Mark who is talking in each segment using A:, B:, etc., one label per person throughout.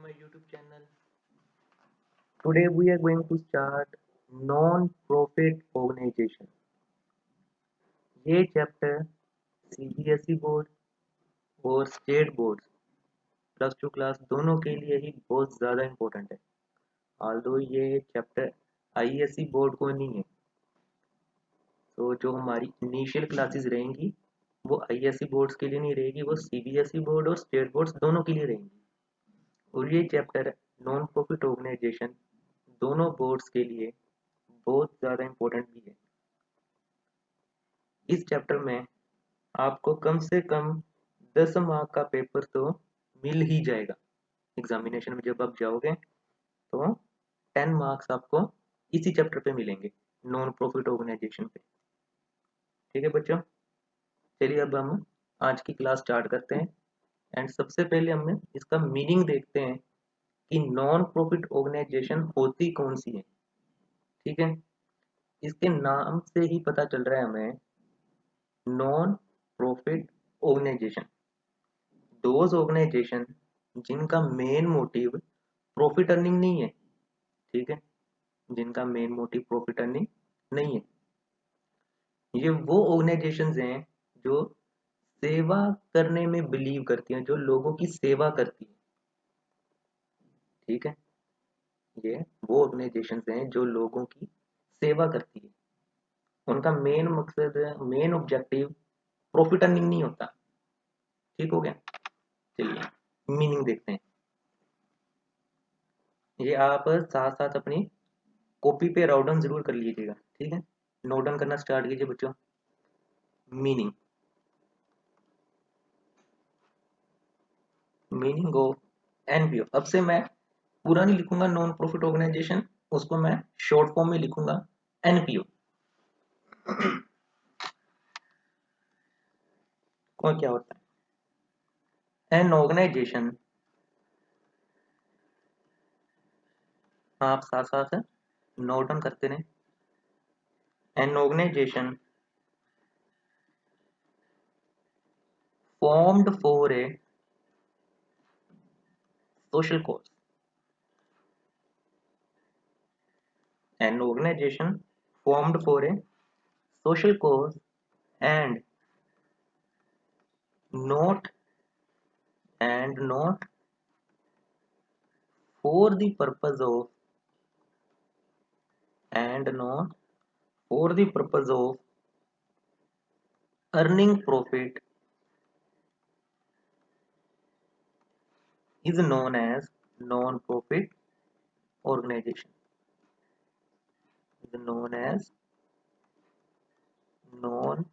A: my YouTube channel. Today we are going to start non-profit organization. ये chapter CBSE board और state board +2 class दोनों के लिए ही बहुत ज़्यादा इम्पोर्टेंट है। ऑल्दो ये चैप्टर आईएससी बोर्ड को नहीं है, तो जो हमारी इनिशियल क्लासेस रहेंगी वो आईएससी बोर्ड्स के लिए नहीं रहेगी, वो सीबीएसई बोर्ड और स्टेट बोर्ड्स दोनों के लिए रहेंगी। और ये चैप्टर नॉन प्रॉफिट ऑर्गेनाइजेशन दोनों बोर्ड्स के लिए बहुत ज़्यादा इम्पोर्टेंट भी है। इस चैप्टर में आपको कम से कम 10 मार्क का पेपर तो मिल ही जाएगा। एग्जामिनेशन में जब आप जाओगे तो 10 मार्क्स आपको इसी चैप्टर पे मिलेंगे, नॉन प्रॉफिट ऑर्गेनाइजेशन पे। ठीक है बच्चों, चलिए अब हम आज की क्लास स्टार्ट करते हैं। एंड सबसे पहले हम इसका मीनिंग देखते हैं कि नॉन प्रॉफिट ऑर्गेनाइजेशन होती कौन सी है। ठीक है, इसके नाम से ही पता चल रहा है हमें, non profit organization those organization जिनका मेन मोटिव प्रॉफिट अर्निंग नहीं है। ठीक है, जिनका मेन मोटिव प्रॉफिट अर्निंग नहीं है, ये वो ऑर्गेनाइजेशंस हैं जो सेवा करने में बिलीव करती हैं, जो लोगों की सेवा करती है। ठीक है, ये वो ऑर्गेनाइजेशंस हैं जो लोगों की सेवा करती है। उनका मेन मकसद, मेन ऑब्जेक्टिव प्रॉफिट अर्निंग नहीं होता। ठीक हो गया, चलिए मीनिंग देखते हैं। ये आप साथ साथ अपनी कॉपी पे राउट डाउन जरूर कर लीजिएगा। ठीक है, नोट डाउन करना स्टार्ट कीजिए बच्चों। Meaning meaning of NPO. अब से मैं पूरा नहीं लिखूंगा नॉन प्रॉफिट ऑर्गेनाइजेशन, उसको मैं शॉर्ट फॉर्म में लिखूंगा एनपीओ। कौन क्या होता है एन ऑर्गेनाइजेशन, आप साथ साथ नोट डाउन करते रहे। An organization formed for a social cause. An organization formed for a social cause and not not for the purpose of and not for the purpose of earning profit is known as non-profit organization. Is known as non-profit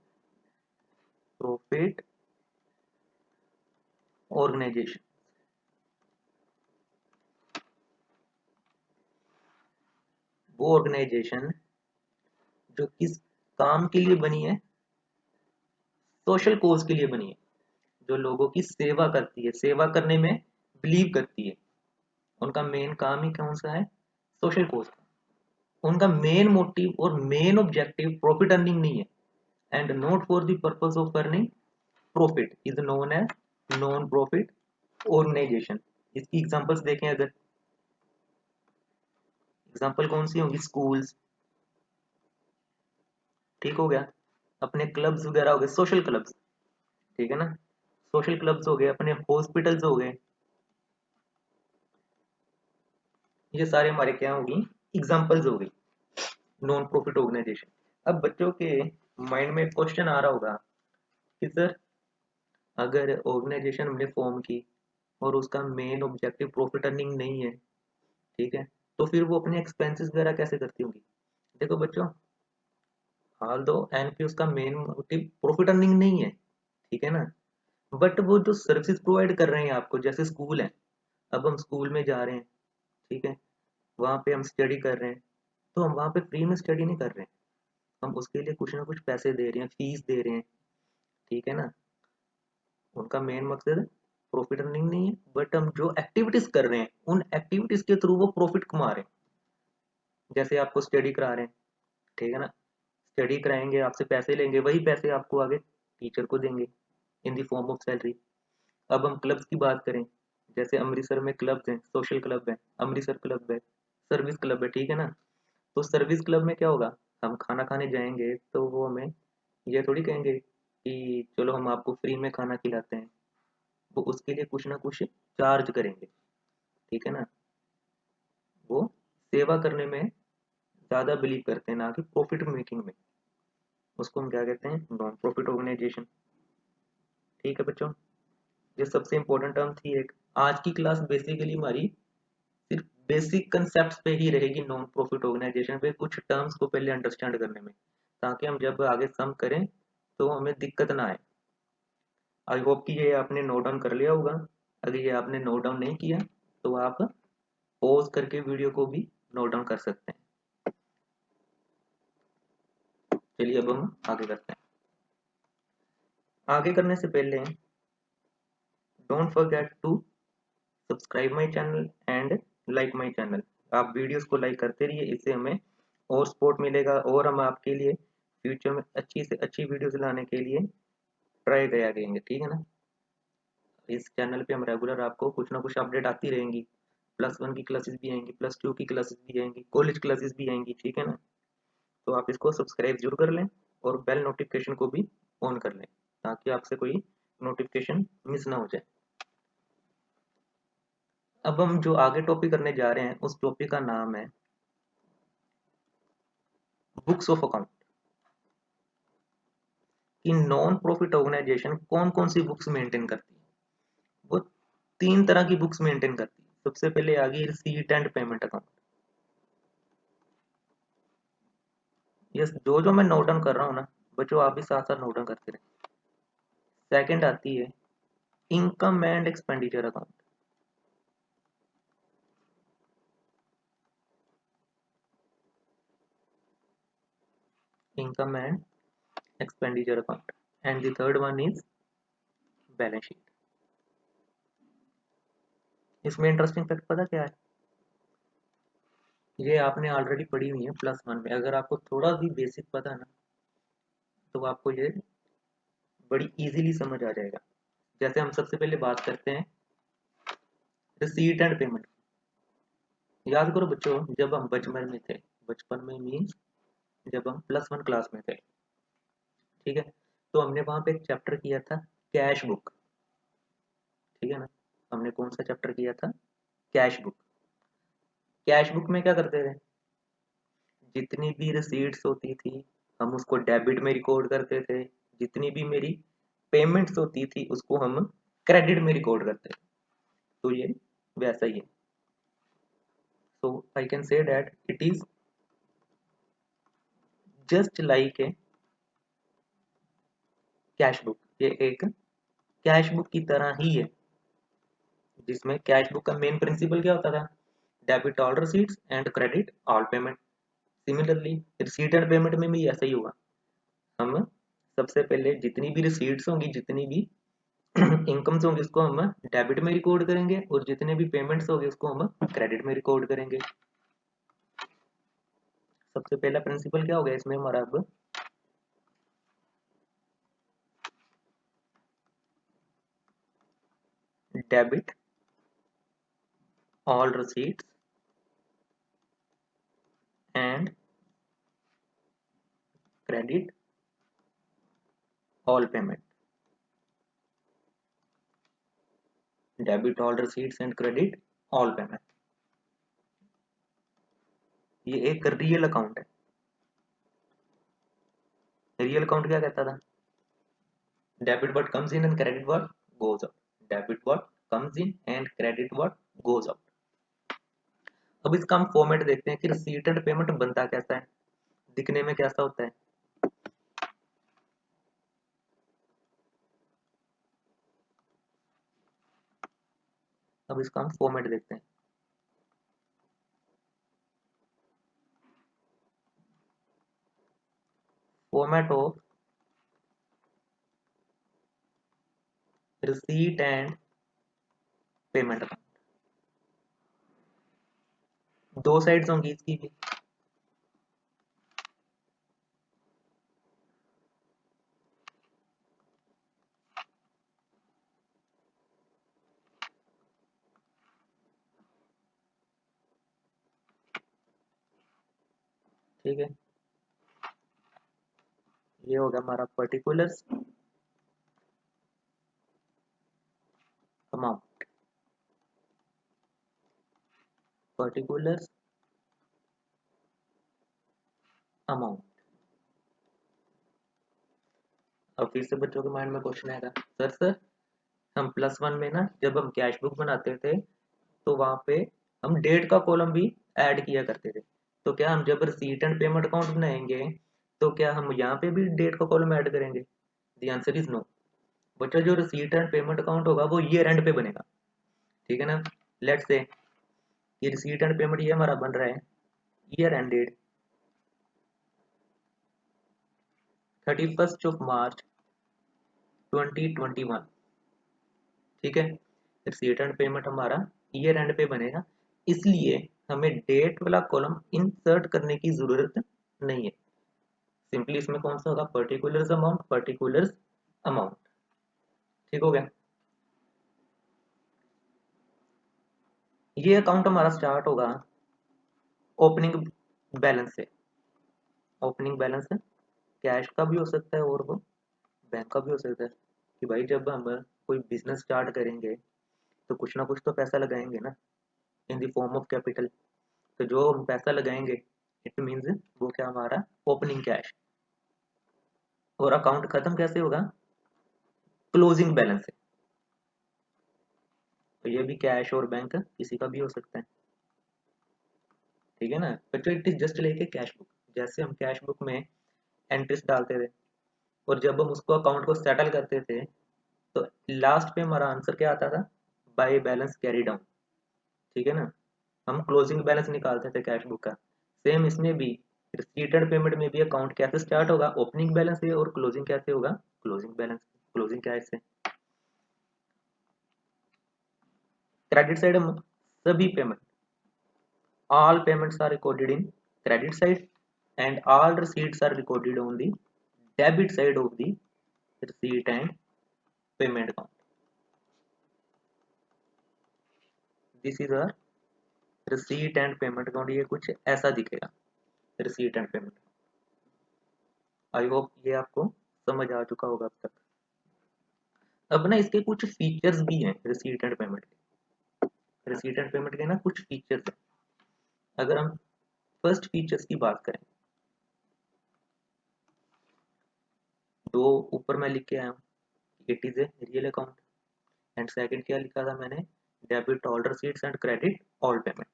A: organization. वो organisation जो किस काम के लिए बनी है, social कोज के लिए बनी है, जो लोगों की सेवा करती है, सेवा करने में बिलीव करती है। उनका मेन काम ही कौन सा है, सोशल कोज का। उनका मेन मोटिव और मेन ऑब्जेक्टिव प्रॉफिट अर्निंग नहीं है, and not for the purpose of earning profit is known as non profit organization. इसकी एग्जांपल्स देखें, अगर एग्जांपल कौन सी होंगी, स्कूल्स, ठीक हो गया, अपने क्लब्स वगैरह हो गए, सोशल क्लब्स। ठीक है ना, सोशल क्लब्स हो गए, अपने हॉस्पिटल्स हो गए, ये सारे हमारे क्या होगी, एग्जांपल्स हो गई नॉन प्रॉफिट ऑर्गेनाइजेशन। अब बच्चों के माइंड में क्वेश्चन आ रहा होगा कि सर, अगर ऑर्गेनाइजेशन हमने फॉर्म की और उसका मेन ऑब्जेक्टिव प्रॉफिट अर्निंग नहीं है, ठीक है, तो फिर वो अपने एक्सपेंसेस वगैरह कैसे करती होंगी। देखो बच्चों, हाल दो एनपी उसका मेन मोटिव प्रॉफिट अर्निंग नहीं है, ठीक है ना, बट वो जो सर्विसेज प्रोवाइड कर रहे हैं आपको, जैसे स्कूल है, अब हम स्कूल में जा रहे हैं, ठीक है, वहाँ पे हम स्टडी कर रहे हैं, तो हम वहाँ पे फ्री में स्टडी नहीं कर रहे हैं, हम उसके लिए कुछ ना कुछ पैसे दे रहे हैं, फीस दे रहे हैं। ठीक है ना, उनका मेन मकसद प्रॉफिट अर्निंग नहीं है, बट हम जो एक्टिविटीज कर रहे हैं उन एक्टिविटीज के थ्रू वो प्रॉफिट कमा रहे हैं। जैसे आपको स्टडी करा रहे हैं, ठीक है ना, स्टडी कराएंगे, आपसे पैसे लेंगे, वही पैसे आपको आगे टीचर को देंगे इन दी फॉर्म ऑफ सैलरी। अब हम क्लब्स की बात करें, जैसे अमृतसर में क्लब्स हैं, सोशल क्लब है, अमृतसर क्लब है, सर्विस क्लब है, ठीक है ना। तो सर्विस क्लब में क्या होगा, हम खाना खाने जाएंगे तो वो हमें ये थोड़ी कहेंगे कि चलो हम आपको फ्री में खाना खिलाते हैं, वो उसके लिए कुछ ना कुछ चार्ज करेंगे, ठीक है ना। वो सेवा करने में ज़्यादा बिलीव करते हैं, ना कि प्रॉफिट मेकिंग में। उसको हम क्या कहते हैं, नॉन प्रॉफिट ऑर्गेनाइजेशन। ठीक है बच्चों, ये सबसे इंपॉर्टेंट टर्म थी एक। आज की क्लास बेसिकली हमारी सिर्फ बेसिक कंसेप्ट पे ही रहेगी, नॉन प्रॉफिट ऑर्गेनाइजेशन पे, कुछ टर्म्स को पहले अंडरस्टैंड करने में, ताकि हम जब आगे सम करें तो हमें दिक्कत ना आए। आई होप कि ये आपने नोट डाउन कर लिया होगा। अगर ये आपने नोट डाउन नहीं किया तो आप पॉज करके वीडियो को भी नोट डाउन कर सकते हैं। चलिए अब हम आगे करते हैं। आगे करने से पहले don't forget to subscribe my channel and like my channel. आप वीडियोस को लाइक करते रहिए, इससे हमें और सपोर्ट मिलेगा और हम आपके लिए फ्यूचर में अच्छी से अच्छी वीडियोस लाने के लिए ट्राई किया करेंगे, ठीक है ना। इस चैनल पे हम रेगुलर आपको कुछ ना कुछ अपडेट आती रहेंगी। +1 की क्लासेस भी आएंगी, +2 की क्लासेस भी आएंगी, कॉलेज क्लासेस भी आएंगी, ठीक है ना। तो आप इसको सब्सक्राइब जरूर कर लें और बेल नोटिफिकेशन को भी ऑन कर लें, ताकि आपसे कोई नोटिफिकेशन मिस ना हो जाए। अब हम जो आगे टॉपिक करने जा रहे हैं उस टॉपिक का नाम है बुक्स ऑफ अकाउंट। कि नॉन प्रॉफिट ऑर्गेनाइजेशन कौन कौन सी बुक्स मेंटेन करती है। वो 3 तरह की बुक्स मेंटेन करती है। सबसे पहले आ गई receipt and payment account. Yes, जो जो मैं नोट डाउन कर रहा हूँ ना बच्चों, आप भी साथ साथ नोट डाउन करते रहे। सेकंड आती है income and expenditure account. Income and expenditure account. And the third one is balance sheet. इसमें इंटरेस्टिंग फैक्ट पता क्या है, ये आपने ऑलरेडी पढ़ी हुई है +1 में। अगर आपको थोड़ा भी बेसिक पता है ना तो आपको ये बड़ी इजीली समझ आ जाएगा। जैसे हम सबसे पहले बात करते हैं रिसीट एंड पेमेंट। याद करो बच्चों, जब हम बचपन में थे, बचपन में मीन्स जब हम +1 क्लास में थे, ठीक है, तो हमने वहां पे एक चैप्टर किया था कैश बुक, ठीक है ना। हमने कौन सा चैप्टर किया था, कैश बुक। कैश बुक में क्या करते थे, जितनी भी रिसीट्स होती थी हम उसको डेबिट में रिकॉर्ड करते थे, जितनी भी मेरी पेमेंट्स होती थी उसको हम क्रेडिट में रिकॉर्ड करते थे। तो ये वैसा ही है। So I can say that it is just like a cash book. ये एक कैश बुक की तरह ही है, जिसमें कैश बुक का मेन प्रिंसिपल क्या होता था, debit all receipts and credit all payment. Similarly receipt and payment में भी ऐसा ही होगा। हम सबसे पहले जितनी भी रिसीट्स होंगी, जितनी भी इनकम्स होंगी उसको हम डेबिट में रिकॉर्ड करेंगे, और जितने भी पेमेंट्स होंगे उसको हम क्रेडिट में रिकॉर्ड करेंगे। सबसे पहला प्रिंसिपल क्या हो गया इसमें हमारा, अब debit all receipts and credit all payment. Debit all receipts and credit all payment, ये एक रियल अकाउंट है। रियल अकाउंट क्या कहता था, debit what comes in and credit what goes out. Debit what comes in and credit what goes out. अब इसका हम format देखते हैं कि रिसीट एंड पेमेंट बनता कैसा है, दिखने में कैसा होता है। अब इसका हम फॉर्मेट देखते हैं। Format of receipt and payment account. दो साइड्स होंगी इसकी भी। ठीक है, ये होगा हमारा पर्टिकुलर्स अमाउंट, पर्टिकुलर्स अमाउंट। अब फिर से बच्चों के माइंड में क्वेश्चन आएगा, सर हम +1 में ना जब हम कैश बुक बनाते थे तो वहां पे हम डेट का कॉलम भी ऐड किया करते थे, तो क्या हम जब रिसीट एंड पेमेंट अकाउंट बनाएंगे तो क्या हम यहाँ पे भी डेट का कॉलम ऐड करेंगे? The answer is no. बच्चा जो रिसीट एंड पेमेंट अकाउंट होगा वो ईयर एंड पे बनेगा, ठीक है ना। लेट्स से ये रिसीट एंड पेमेंट ये हमारा बन रहा है ईयर एंडेड 31 मार्च 2021, ठीक है। रिसीट एंड पेमेंट हमारा ईयर एंड पे बनेगा, इसलिए हमें डेट वाला कॉलम इंसर्ट करने की जरूरत नहीं है। सिंपली इसमें कौन सा होगा, पर्टिकुलर्स अमाउंट, पर्टिकुलर्स अमाउंट, ठीक हो गया। ये अकाउंट हमारा स्टार्ट होगा ओपनिंग बैलेंस से। ओपनिंग बैलेंस कैश का भी हो सकता है और वो बैंक का भी हो सकता है, कि भाई जब हम कोई बिजनेस स्टार्ट करेंगे तो कुछ ना कुछ तो पैसा लगाएंगे ना, in the form of capital. तो जो हम पैसा लगाएंगे इट मीन्स वो क्या हमारा ओपनिंग कैश। और अकाउंट खत्म कैसे होगा, क्लोजिंग बैलेंस से। तो ये भी कैश और बैंक किसी का भी हो सकता है, ठीक है ना बच्चों। इट इज जस्ट लेके कैश बुक, जैसे हम कैश बुक में एंट्रीज डालते थे और जब हम उसको अकाउंट को सेटल करते थे तो लास्ट पे हमारा आंसर क्या आता था, बाय बैलेंस कैरी डाउन, ठीक है ना। हम क्लोजिंग बैलेंस निकालते थे कैश बुक का। सेम इसमें भी रिसीट एंड पेमेंट में भी अकाउंट कैसे स्टार्ट होगा, ओपनिंग बैलेंस से, और क्लोजिंग कैसे होगा, क्लोजिंग बैलेंस, क्लोजिंग कैश से। क्रेडिट साइड हम सभी payment, all payments are recorded in credit side and all receipts are recorded on the debit side of the receipt and payment account. This is a receipt and payment account, ये कुछ ऐसा दिखेगा receipt and payment। I hope ये आपको समझ आ चुका होगा अब तक। अब ना इसके कुछ फीचर्स भी हैं रिसीट एंड पेमेंट के, रिसीट एंड पेमेंट के ना कुछ फीचर्स हैं। अगर हम फर्स्ट फीचर्स की बात करें, दो ऊपर मैं लिख के आया हूँ, it is a real account, and second क्या लिखा था मैंने, debit all receipts and credit all payments.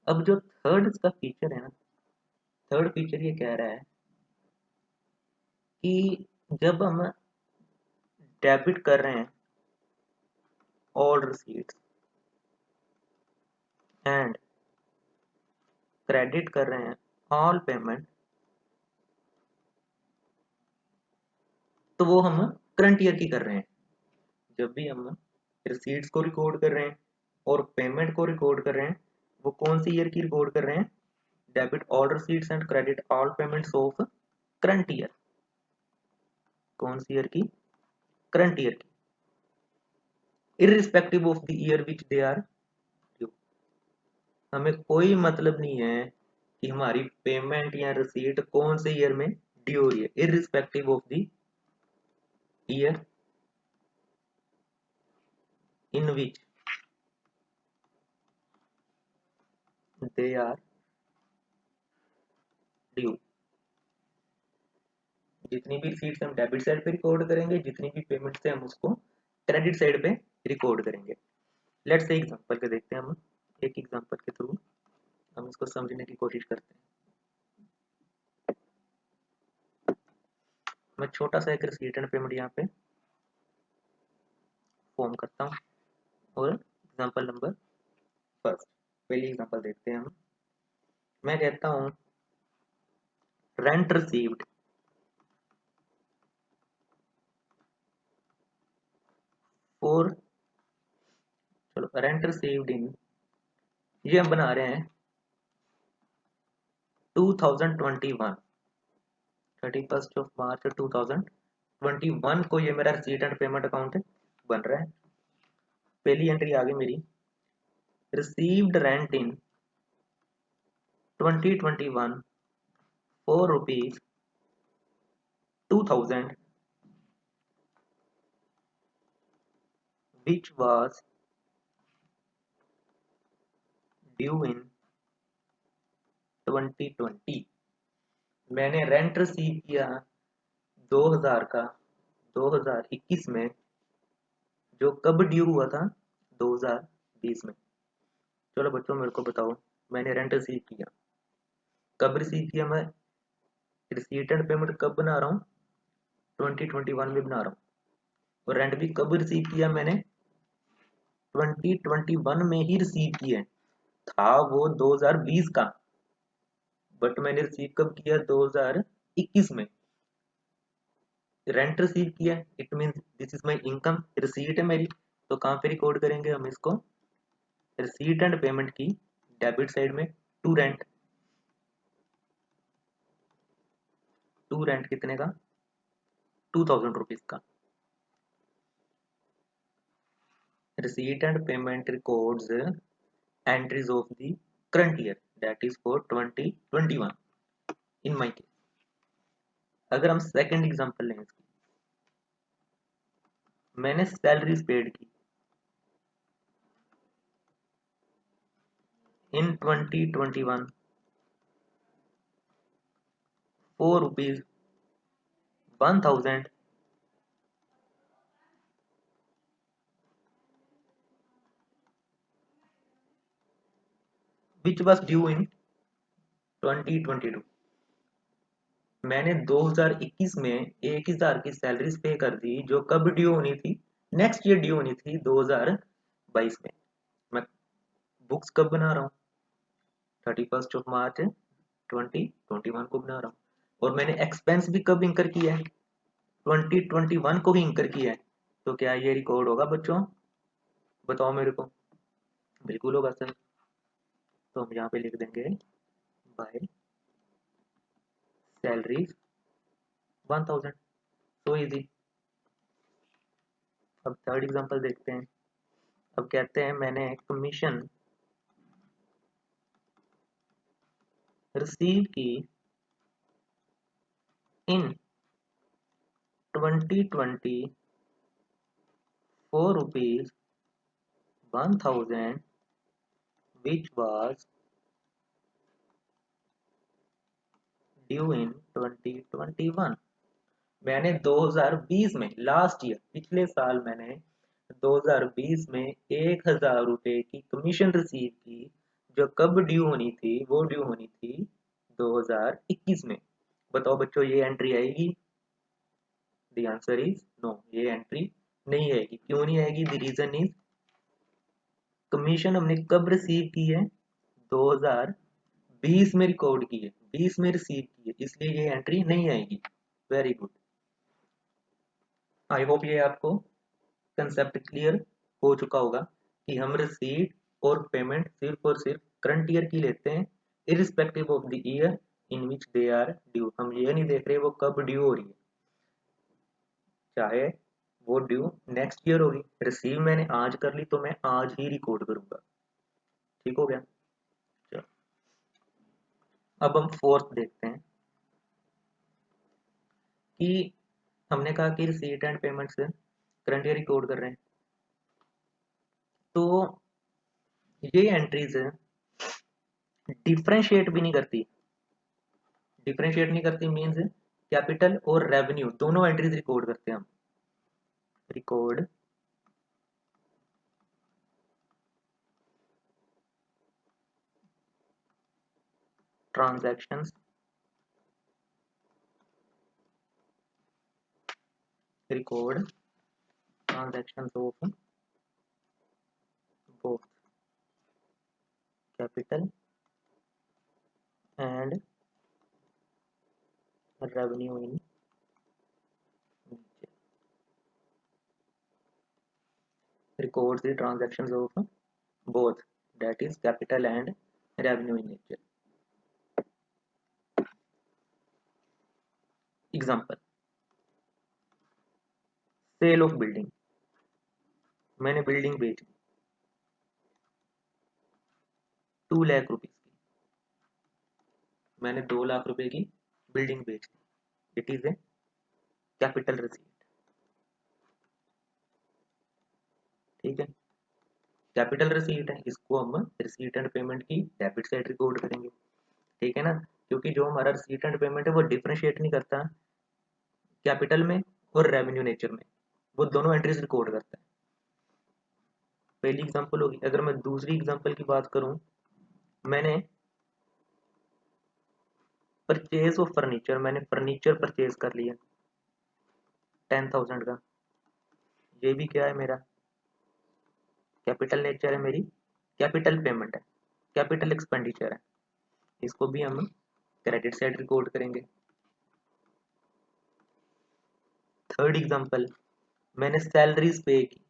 A: अब जो थर्ड इसका फीचर है ना, थर्ड फीचर ये कह रहा है कि जब हम डेबिट कर रहे हैं ऑल रसीट्स एंड क्रेडिट कर रहे हैं ऑल पेमेंट, तो वो हम करंट ईयर की कर रहे हैं। जब भी हम रिसीट्स को रिकॉर्ड कर रहे हैं और पेमेंट को रिकॉर्ड कर रहे हैं, वो कौन सी ईयर की रिकॉर्ड कर रहे हैं, debit all receipts and credit all payments of current year. कौन सी ईयर की, करंट ईयर की, irrespective of the year which they are due. हमें कोई मतलब नहीं है कि हमारी पेमेंट या रिसीट कौन से ईयर में ड्यू हो रही है, irrespective of the year in which they are due. जितनी भी रिसीट्स हम डेबिट साइड पे रिकॉर्ड करेंगे, जितनी भी पेमेंट से हम उसको क्रेडिट साइड पे रिकॉर्ड करेंगे। लेट्स से एग्जांपल के देखते हैं हम, एक एग्जांपल के थ्रू हम इसको समझने की कोशिश करते हैं। मैं छोटा सा एक रिसीट एंड पेमेंट यहाँ पे फॉर्म करता हूँ, और एग्जांपल नंबर फर्स्ट, पहली एग्जांपल देखते हैं हम। मैं कहता हूँ रेंट रिसीव्ड फॉर, चलो रेंट रिसीव्ड इन, ये हम बना रहे हैं 2021, 31 मार्च 2021 को ये मेरा रिसीट एंड पेमेंट अकाउंट बन रहा है। पहली एंट्री आ गई मेरी, received rent in 2021 4 rupees 2000 which was due in 2020। मैंने रेंट रिसीव किया 2000 का 2021 में, जो कब ड्यू हुआ था 2020 में। चलो बच्चों मेरे को बताओ, मैंने रेंट रिसीव किया, कब रिसीव किया? मैं रिसीट एंड पेमेंट कब बना रहा हूँ? 2021 में बना रहा हूँ। और रेंट भी कब रिसीव किया मैंने? 2021 में ही रिसीव किया है। था वो 2020 का, बट मैंने रिसीव कब किया? 2021 में। रेंट रिसीव किया, it mean this is my income, receipt है मेरी। तो कहाँ पे रिकॉर्ड करेंगे हम इसको? रिसीट एंड पेमेंट की डेबिट साइड में टू रेंट। टू रेंट कितने का? 2000 रुपीज का। Receipt and payment records entries of the current year, that is for 2021 in my case। अगर हम सेकंड एग्जांपल लें इसकी, मैंने सैलरीज पेड की in 2021 4 rupees 1000 which was due in 2022। मैंने 2021 में 1000 की सैलरीज पे कर दी, जो कब ड्यू होनी थी? नेक्स्ट ईयर ड्यू होनी थी 2022 में। मैं बुक्स कब बना रहा हूँ? 31 मार्च 2021 को बना रहा हूँ। और मैंने एक्सपेंस भी कब इंकर किया है? 2021 को ही इंकर किया है। तो क्या ये रिकॉर्ड होगा बच्चों? बताओ मेरे को। बिल्कुल होगा सर। तो हम यहाँ पे लिख देंगे बाय सैलरीज 1000। So easy. अब थर्ड एग्जांपल देखते हैं। अब कहते हैं मैंने कमीशन रिसीव की इन 2020 4 rupees 1000 which was due in 2021। मैंने 2020 में, लास्ट ईयर, पिछले साल मैंने 2020 में 1000 रुपए की कमीशन रिसीव की, जो कब ड्यू होनी थी? वो ड्यू होनी थी 2021 में। बताओ बच्चों ये एंट्री आएगी? द आंसर इज नो, ये एंट्री नहीं आएगी। क्यों नहीं आएगी? द रीजन इज कमीशन हमने कब रिसीव की है? 2020 में रिकॉर्ड की है, 20 में रिसीव की है, इसलिए ये एंट्री नहीं आएगी। Very good. आई होप ये आपको कंसेप्ट क्लियर हो चुका होगा कि हम रिसीट और पेमेंट सिर्फ और सिर्फ करंट ईयर की लेते हैं, irrespective of the year in which they are due. हम ये नहीं देख रहे वो कब ड्यू हो रही है, चाहे वो ड्यू नेक्स्ट ईयर होगी। रिसीव मैंने आज कर ली तो मैं आज ही रिकॉर्ड करूंगा। ठीक हो गया? चलो अब हम फोर्थ देखते हैं कि हमने कहा कि रिसीट एंड पेमेंट से करंट ईयर रिकॉर्ड कर रहे हैं, तो ये एंट्रीज डिफरेंशिएट भी नहीं करती। डिफरेंशिएट नहीं करती मीन्स कैपिटल और रेवेन्यू दोनों एंट्रीज रिकॉर्ड करते हैं हम। Record transactions, record transactions of both capital and revenue in records the transactions of both, that is capital and revenue in nature। Example, sale of building. मैंने building बेची 2 lakh rupees की, मैंने 2 लाख रुपए की बिल्डिंग बेच दी, it is a capital receipt. ठीक है, कैपिटल रिसीट है, इसको हम रिसीट एंड पेमेंट की डेबिट साइड रिकॉर्ड करेंगे। ठीक है ना, क्योंकि जो हमारा रिसीट एंड पेमेंट है वो डिफरेंशिएट नहीं करता कैपिटल में और रेवेन्यू नेचर में, वो दोनों एंट्रीज रिकॉर्ड करता है। पहली एग्जांपल होगी। अगर मैं दूसरी एग्जांपल की बात करूं, मैंने परचेज ऑफ फर्नीचर, मैंने फर्नीचर परचेज कर लिया 10,000 का, ये भी क्या है मेरा कैपिटल नेचर है, मेरी कैपिटल पेमेंट है, कैपिटल एक्सपेंडिचर है, इसको भी हम क्रेडिट साइड रिकॉर्ड करेंगे। थर्ड एग्जांपल, मैंने सैलरीज पे की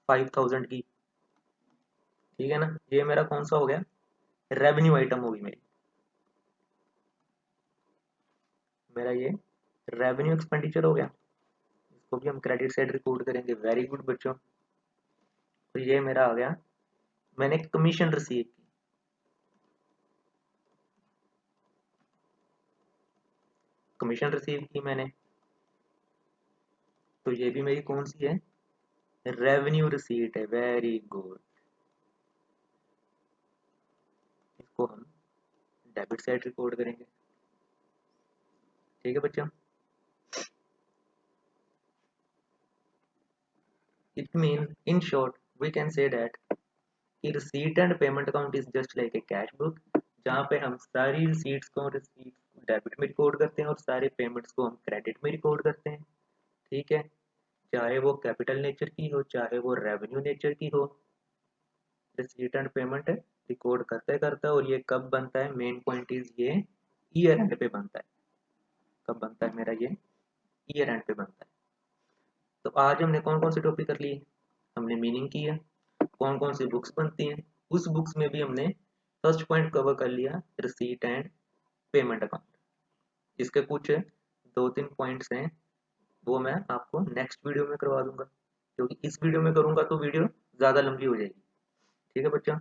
A: 5,000 की। ठीक है ना, ये मेरा कौन सा हो गया, रेवेन्यू आइटम होगी मेरी, मेरा ये रेवेन्यू एक्सपेंडिचर हो गया, इसको भी हम क्रेडिट साइड रिकॉर्ड करेंगे। वेरी गुड बच्चों। तो ये मेरा आ गया, मैंने कमीशन रिसीव की, कमीशन रिसीव की मैंने, तो ये भी मेरी कौन सी है, रेवेन्यू रिसीट है। वेरी गुड, इसको हम डेबिट साइड रिकॉर्ड करेंगे। ठीक है बच्चों, it mean in short we can say that कि receipt and payment account is just like a cash book, जहाँ पे हम सारी रिसीट्स को रिसीट डेबिट में रिकॉर्ड करते हैं और सारे पेमेंट्स को हम क्रेडिट में रिकॉर्ड करते हैं। ठीक है, चाहे वो कैपिटल नेचर की हो चाहे वो रेवेन्यू नेचर की हो, रिसीट एंड पेमेंट रिकॉर्ड करते करता है। और ये कब बनता है, मेन पॉइंट इज ये ईयर एंड पे बनता है। कब बनता है मेरा ये, ईयर एंड पे बनता है। तो आज हमने कौन कौन से टॉपिक कर लिए, हमने मीनिंग की है, कौन कौन सी बुक्स बनती हैं, उस बुक्स में भी हमने फर्स्ट पॉइंट कवर कर लिया, रिसीट एंड पेमेंट अकाउंट। इसके कुछ 2-3 पॉइंट्स हैं, वो मैं आपको नेक्स्ट वीडियो में करवा दूंगा, क्योंकि इस वीडियो में करूंगा तो वीडियो ज़्यादा लंबी हो जाएगी। ठीक है बच्चों,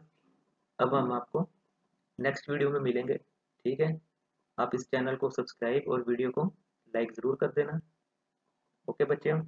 A: अब हम आपको नेक्स्ट वीडियो में मिलेंगे। ठीक है, आप इस चैनल को सब्सक्राइब और वीडियो को लाइक ज़रूर कर देना। ओके बच्चे।